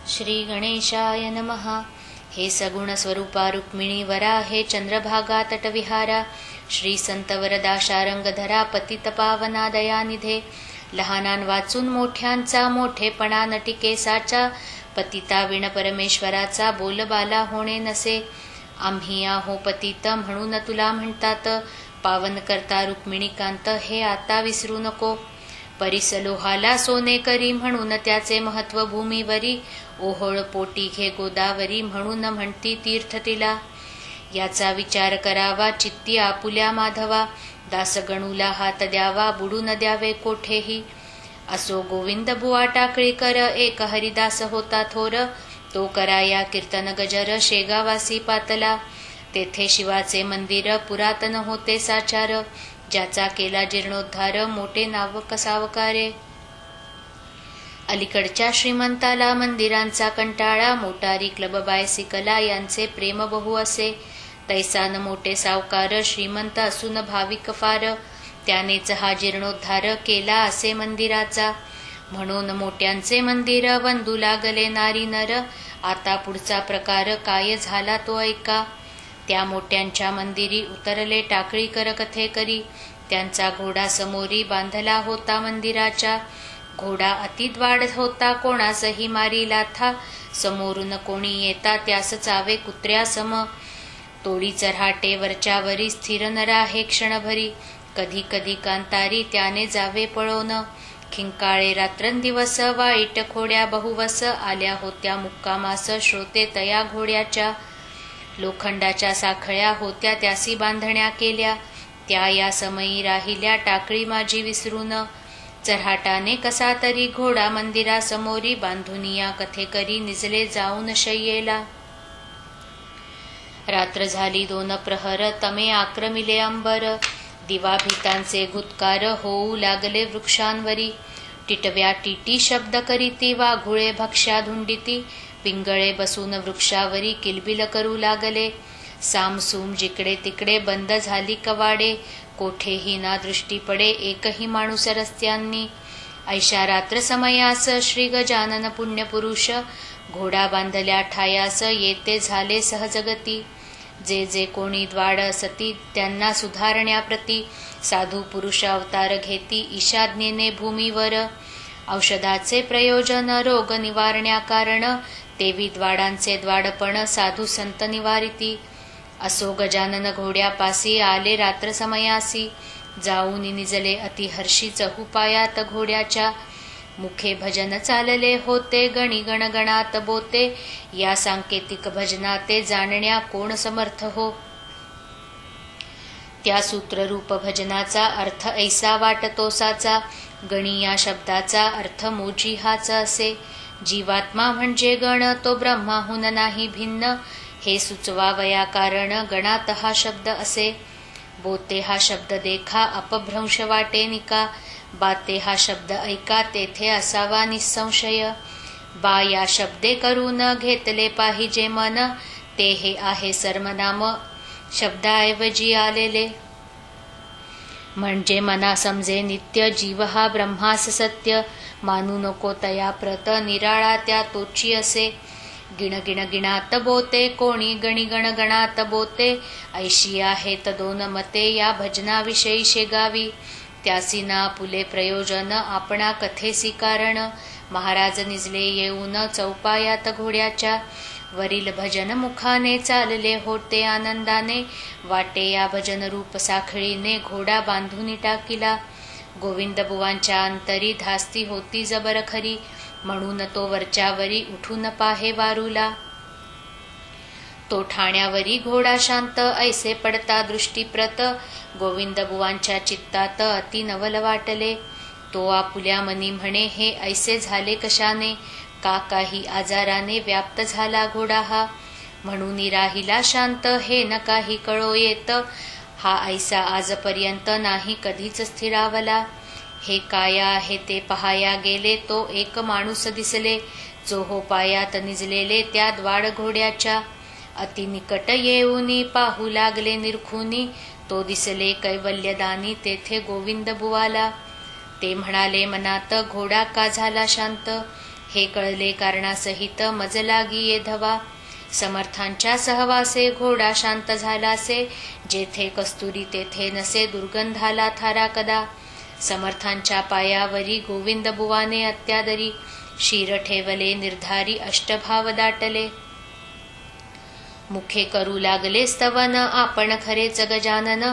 श्री गणेशाय नमः. हे सगुण स्वरूपा रुक्मिणी वरा, हे चंद्रभागा तटविहारा, श्री संत वरदा शारंगधरा, पतित पावना दयानिधे. लहानान वाचून मोठ्यांचा, मोठेपणा नटिकेसाचा, पतिता विण परमेश्वराचा, बोलबाला होणे नसे. आम्ही आहो पतित म्हणून तुला म्हणतात, पावन करता रुक्मिणीकांत हे आता विसरू नको. परिसलोहाला सोने करी म्हणून त्याचे महत्व भूमीवरी, ओहोळ पोटी घे गोदावरी म्हणून म्हणती तीर्थ तिला. याचा विचार करावा चित्ती आपुल्या माधवा, दासगणूला हात द्यावा बुडून द्यावे कोठेही. असो गोविंद बुवा टाकळी कर, एक हरिदास होता थोर, तो कराया कीर्तन गजर शेगावासी पातला. तेथे शिवाचे मंदिर पुरातन होते साचार, ज्याचा केला जीर्णोद्धार मोठे नाव कसावकारे. अलीकडच्या श्रीमंताला मंदिरांचा कंटाळा, मोटारी क्लब बायसिकला यांचे प्रेम बहु असे. तैसान मोठे सावकार श्रीमंत असून भाविक फार, त्यानेच हा जीर्णोद्धार केला असे मंदिराचा. म्हणून मोठ्यांचे मंदिर वंदू लागले नारी नर, आता पुढचा प्रकार काय झाला तो ऐका. त्या मोठ्यांच्या मंदिरी उतरले टाकळीकर कथे करी, त्यांचा घोडा समोरी बांधला होता मंदिराच्या. घोडा अतिद्वाड होता कोणासही मारी लाथा, समोरून कोणी येता त्यास चावे कुत्र्यासम. तोडी चऱ्हाटे वरच्यावरी स्थिर न राहे क्षणभरी, कधी कधी कांतारी त्याने जावे पळोन. खिंकाळे रात्रंदिवस वाईट खोड्या बहुवस, आल्या होत्या मुक्कामास श्रोते तया घोड्याच्या. लोखंडाच्या साखळ्या होत्या त्यासी बांधण्या केल्या, त्या या समयी राहिल्या टाकळी माझी विसरून. चऱ्हाटाने कसा तरी घोडा मंदिरासमोरी, बांधुनिया कथेकरी निजले जाऊन शय्येला. रात्र झाली 2 प्रहर, तमे आक्रमिले अंबर, दिवाभितांचे गुत्कार होऊ लागले वृक्षांवरी. टिटव्या टिटी शब्द करीती, वाघुळे भक्ष्या धुंडिती, पिंगळे बसून वृक्षावरी किलबिल करू लागले. सामसूम जिकडे तिकडे बंद झाली कवाडे, कोठेही ना दृष्टी पडे एकही माणूस रस्त्यांनी. ऐशा रात्र समयास श्री गजानन पुण्यपुरुष, घोडा बांधल्या ठायास येते झाले सहजगती. जे जे कोणी द्वाड सती त्यांना सुधारण्याप्रती, साधू पुरुष अवतार घेती ईशाज्ञेने भूमीवर. औषधाचे प्रयोजन रोग निवारण्या कारण, तेवी द्वाडांचे द्वाडपण साधू संत निवारिती. असो गजानन घोड्यापासी आले रात्र समयासी, जाऊन निजले अतिहर्षी चहुपायात घोड्याच्या. मुखे भजन चालले होते गणी गणगणात बोते, या सांकेतिक भजनाते जाणण्या कोण समर्थ हो. त्या सूत्ररूप भजनाचा अर्थ ऐसा वाटतो साचा, गणी या शब्दाचा अर्थ मोजी हाच असे. जीवात्मा म्हणजे गण तो ब्रह्माहून नाही भिन्न, हे सुचवावया कारण गणात हा शब्द असे. बोते हा शब्द देखा अपभ्रंश वाटे निका, बाते हा शब्द ऐका तेथे असावा निसंशय. बा या शब्दे करून घेतले पाहिजे मन, ते हे आहे सर्वनाम शब्दाऐवजी आलेले. म्हणजे मना समजे नित्य जीव हा ब्रह्मास सत्य, मानू नको तया प्रत निराळा त्या तोची असे. गिण गिण गिणात बोते कोणी गणी गण गणात बोते, ऐशी आहेत 2 मते या भजनाविषयी शेगावी. त्यासी ना पुले प्रयोजन आपणा कथेसी कारण, महाराज निजले येऊन चौपायात घोड्याच्या. वरील भजन मुखाने चालले होते आनंदाने, वाटे या भजन रूप साखळीने घोडा बांधून टाकिला. गोविंद बुवांच्या अंतरी धास्ती होती जबर खरी, म्हणून तो वरच्यावरी उठून पाहे वारूला. तो ठाण्यावरी घोडा शांत ऐसे पडता दृष्टीप्रत, गोविंद बुवांच्या चित्तात अति नवल वाटले. तो आपुल्या मनी म्हणे हे ऐसे झाले कशाने, का काही आजाराने व्याप्त झाला घोडा हा. म्हणून राहिला शांत हे न काही कळो येत, हा ऐसा आजपर्यंत नाही कधीच स्थिरावला. हे काय आहे ते पहाया गेले, तो एक माणूस दिसले, जो हो पायात निजलेले त्या द्वाड घोड्याच्या. अति निकट येऊनी पाहू लागले निरखुनी, तो दिसले कैवल्यदानी तेथे गोविंद बुवाला. ते म्हणाले मनात घोडा का झाला शांत, हे कळले कारणासहित मज लागी ये धवा. समर्थांच्या सहवासे घोडा शांत झालासे, जेथे कस्तुरी तेथे नसे दुर्गंधाला थारा कदा. समर्थांच्या पायावरी गोविंद बुवाने अत्यादरी, शिर ठेवले निर्धारी अष्टभाव दाटले. मुखे करू लागले स्तवन आपण खरेच गजानन,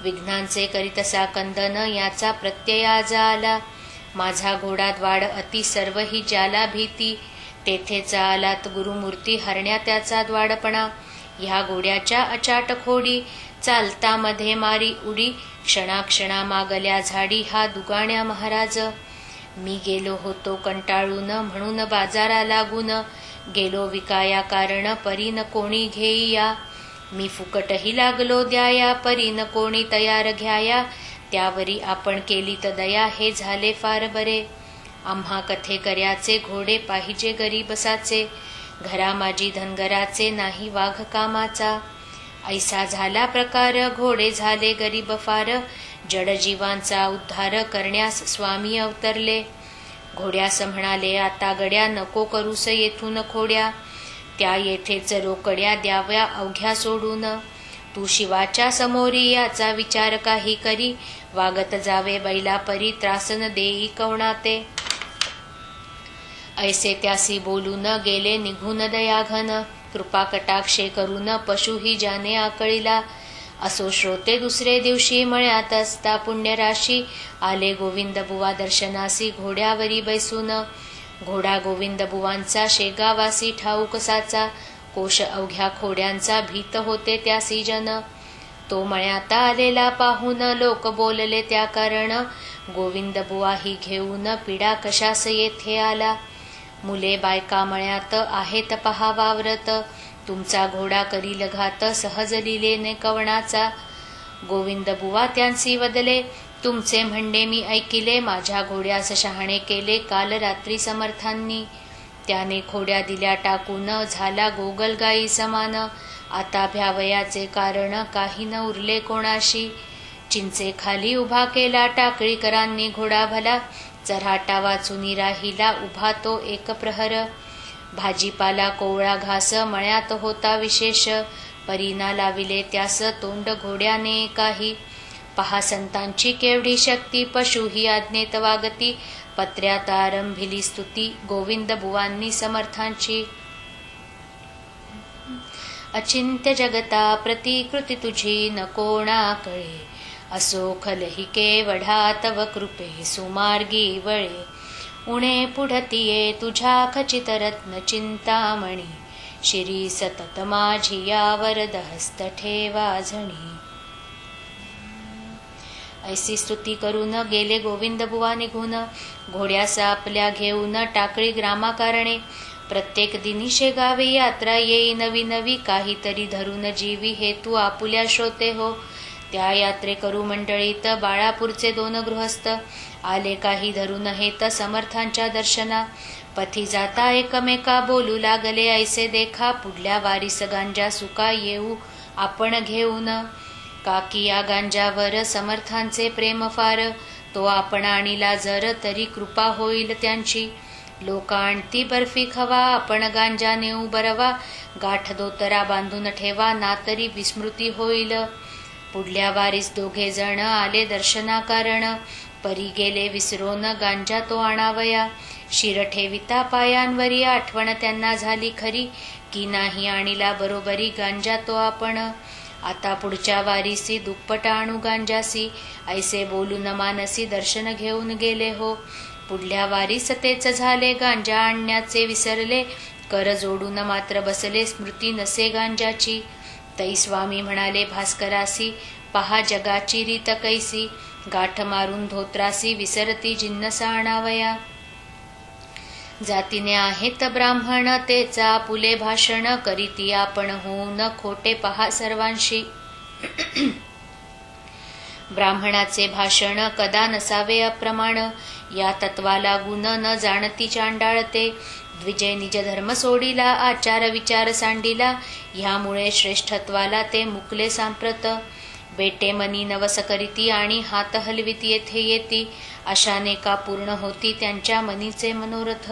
विघ्नांचे करीतसा कंदन याचा प्रत्यय आज आला. माझा घोडा द्वाड अति सर्व ही ज्याला भीती, तेथे चालात गुरुमूर्ती हरण्या त्याचा द्वाडपणा. ह्या घोड्याच्या अचाट खोडी चालता मध्ये मारी उडी, क्षणाक्षणा मागल्या झाडी हा दुगाण्या महाराज. मी गेलो होतो कंटाळून म्हणून बाजारा लागून, गेलो विकाया कारण परीन कोणी घेईया. मी फुकटही लागलो द्याया परीन कोणी तयार घ्याया, त्यावरी आपण केली त दया हे झाले फार बरे. आम्हा कथे कर्याचे घोडे पाहिजे गरीबसाचे, घरा माझी धनगराचे नाही वाघ कामाचा. ऐसा झाला प्रकार घोडे झाले गरीब फार, जड जीवांचा उद्धार करण्यास स्वामी अवतरले. घोड्यास म्हणाले आता गड्या नको करूस येथून खोड्या, त्या येथेच रोकड्या द्याव्या अवघ्या सोडून. तू शिवाच्या समोरी याचा विचार काही करी, वागत जावे बैला परी त्रासन देई कवणाते. ऐसे त्यासी बोलून गेले निघून दयाघन, कृपा कटाक्षे करून पशुही ज्याने आकळीला. असो श्रोते दुसरे दिवशी मळ्यात असता पुण्यराशी, आले गोविंद बुवा दर्शनासी घोड्यावरी बैसून. घोडा गोविंद बुवांचा शेगावासी ठाऊक साचा, कोश अवघ्या खोड्यांचा भीत होते त्यासी जन. तो मळ्यात आलेला पाहून लोक बोलले त्या कारण, गोविंद बुवा ही घेऊन पिडा कशास येथे आला. मुले बायका मळ्यात आहेत पहा वावरत, तुमचा घोडा करील घात सहज लिलेने कवणाचा. गोविंद बुवा त्यांसी वदले, तुमचे म्हणणे मी ऐकिले, माझ्या घोड्यास शहाणे केले काल रात्री समर्थांनी. त्याने खोड्या दिल्या टाकून झाला गोगलगाई समान, आता भ्यावयाचे कारण काही न उरले कोणाशी. चिंचे खाली उभा केला टाकळीकरांनी घोडा भला, चऱ्हाटा वाचूनी राहिला उभा तो एक प्रहर. भाजीपाला कोवळा घास मळ्यात होता विशेष, परीना लाविले त्यास तोंड घोड्याने काही. पहा संतांची केवढी शक्ती, पशुही आज्ञेत वागती, पत्र्यात आरंभिली स्तुती गोविंद बुवांनी समर्थांची. अचिंत्य जगता प्रतिकृती तुझी न कोणा कळे, असो खलही केवढा तव कृपे सुमार्गी वळे. उणे पुढतिये तुझ्या खचित रत्न चिंतामणी, शिरी सतत माझी यावर दहस्त ठेवा झणी. ऐसी स्तुती करून गेले गोविंद बुवा निघून, घोड्यास आपल्या घेऊन टाकळी ग्रामाकारणे. प्रत्येक दिनी शेगावी यात्रा येई नवी नवी, काहीतरी धरून जीवी हेतू आपुल्या श्रोते हो. त्या यात्रे करू मंडळीत बाळापूरचे 2 गृहस्थ, आले काही धरून हेत समर्थांच्या दर्शना. पथी जाता एकमेका बोलू लागले ऐसे देखा, पुढल्या वारीस गांजा सुका येऊ आपण घेऊन. काकी या गांजावर समर्थांचे प्रेम फार, तो आपण आणीला जर तरी कृपा होईल त्यांची. लोक आणती बर्फी खवा, आपण गांजा नेऊ बरवा, गाठ दोतरा बांधून ठेवा ना तरी विस्मृती होईल. पुढल्या वारीस 2 जण आले दर्शना कारण, परी गेले विसरून गांजा तो आणावया. शिर ठेविता पायांवरी आठवण त्यांना झाली खरी, की नाही आणीला बरोबरी गांजा तो आपण. आता पुढच्या वारीसी दुप्पट आणू गांजासी, ऐसे बोलून मानसी दर्शन घेऊन गेले हो. पुढल्या वारीस तेच झाले, गांजा आणण्याचे विसरले, कर जोडून मात्र बसले स्मृती नसे गांजाची. तै स्वामी म्हणाले भास्करासी, पहा जगाची रीत कैसी, गाठ मारून धोत्रासी विसरती जिन्नस आणावया. जातीने आहेत ब्राह्मण तेचा पुले भाषण, करीती आपण होऊन खोटे पहा सर्वांशी. ब्राह्मणाचे भाषण कदा नसावे अप्रमाण, या तत्वा लागून न जाणती चांडाळते. द्विजय निज धर्म सोडिला, आचार विचार सांडिला, ह्यामुळे श्रेष्ठत्वाला ते मुकले सांप्रत. बेटे मनी नवस करीती आणि हात हलविती येथे येती, अशाने का पूर्ण होती त्यांच्या मनीचे मनोरथ.